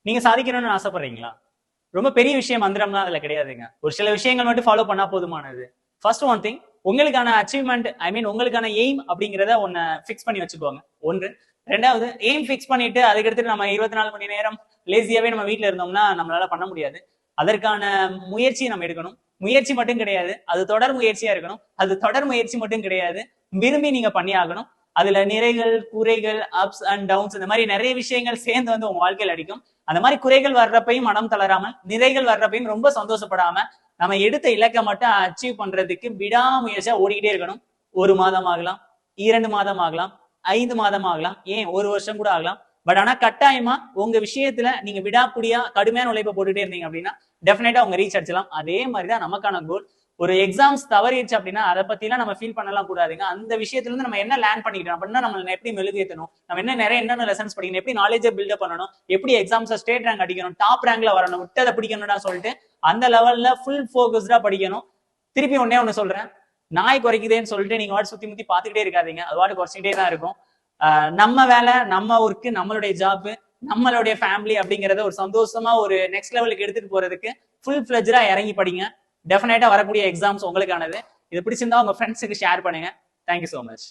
நீங்க சாதிக்கணும்னு ஆசைப்படுறீங்களா? ரொம்ப பெரிய விஷயம் மந்திரம்லாம் அதுல கிடையாதுங்க. ஒரு சில விஷயங்கள் மட்டும் ஃபாலோ பண்ணா போதுமானது. ஃபர்ஸ்ட் ஒன் திங், உங்களுக்கான அச்சீவ்மெண்ட் ஐ மீன் உங்களுக்கான எய்ம் அப்படிங்கிறத ஒன்ன ஃபிக்ஸ் பண்ணி வச்சுக்கோங்க. ஒன்று. ரெண்டாவது, எய்ம் ஃபிக்ஸ் பண்ணிட்டு அதுக்கடுத்து நம்ம 24 மணி நேரம் லேசியாவே நம்ம வீட்ல இருந்தோம்னா நம்மளால பண்ண முடியாது. அதற்கான முயற்சியை நம்ம எடுக்கணும். முயற்சி மட்டும் கிடையாது, அது தொடர் முயற்சியா இருக்கணும். அது தொடர் முயற்சி மட்டும் கிடையாது, விரும்பி நீங்க பண்ணி ஆகணும். அதுல நிறைகள், குறைகள், அப்ஸ் அண்ட் டவுன்ஸ் இந்த மாதிரி நிறைய விஷயங்கள் சேர்ந்து வந்து உங்க வாழ்க்கையில் அடிக்கும். அந்த மாதிரி குறைகள் வர்றப்பையும் மனம் தளராம, நிறைகள் வர்றப்பையும் ரொம்ப சந்தோஷப்படாம, நம்ம எடுத்த இலக்கை மட்டும் அச்சீவ் பண்றதுக்கு விடாமுயற்சியா ஓடிக்கிட்டே இருக்கணும். 1 மாதம் ஆகலாம், 2 மாதம் ஆகலாம், 5 மாதம் ஆகலாம், ஏன் 1 வருஷம் கூட ஆகலாம். பட் ஆனா கட்டாயமா உங்க விஷயத்துல நீங்க விடாப்புடியா கடுமையான உழைப்பை போட்டுட்டே இருந்தீங்க அப்படின்னா டெஃபினட்டா உங்க ரீச் அடிச்சலாம். அதே மாதிரிதான் நமக்கான கோல். ஒரு எக்ஸாம்ஸ் தவறிடுச்சு அப்படின்னா அதை பத்தி எல்லாம் நம்ம ஃபீல் பண்ணலாம் கூடாதுங்க. அந்த விஷயத்துல இருந்து நம்ம என்ன லேர்ன் பண்ணிக்கிறோம் அப்படின்னா நம்ம எப்படி மெழுகேற்றணும், நம்ம என்னென்ன லெசன்ஸ் படிக்கணும், எப்படி நாலேஜை பில்டப் பண்ணணும், எப்படி எக்ஸாம்ஸ் ஸ்டேட் ரேங்க் அடிக்கணும், டாப் ரேங்க்ல வரணும், விட்டதை பிடிக்கணும்னா சொல்லிட்டு அந்த லெவல்ல ஃபுல் ஃபோக்கஸ்டா படிக்கணும். திருப்பி ஒண்ணு சொல்றேன், நாய் குறைக்குதேன்னு சொல்லிட்டு நீங்க வாட்டு சுத்தி முத்தி பாத்துக்கிட்டே இருக்காதீங்க. அது வாட்டு குறைச்சிக்கிட்டே தான் இருக்கும். நம்ம வேலை, நம்ம ஒர்க், நம்மளுடைய ஜாப், நம்மளுடைய ஃபேமிலி அப்படிங்கறத ஒரு சந்தோஷமா ஒரு நெக்ஸ்ட் லெவலுக்கு எடுத்துட்டு போறதுக்கு ஃபுல் ஃபிளஜ்டா இறங்கி படிங்க. டெஃபினட்டா வரக்கூடிய எக்ஸாம்ஸ் உங்களுக்கானது. இது பிடிச்சிருந்தா உங்க ஃப்ரெண்ட்ஸுக்கு ஷேர் பண்ணுங்க. Thank you so much.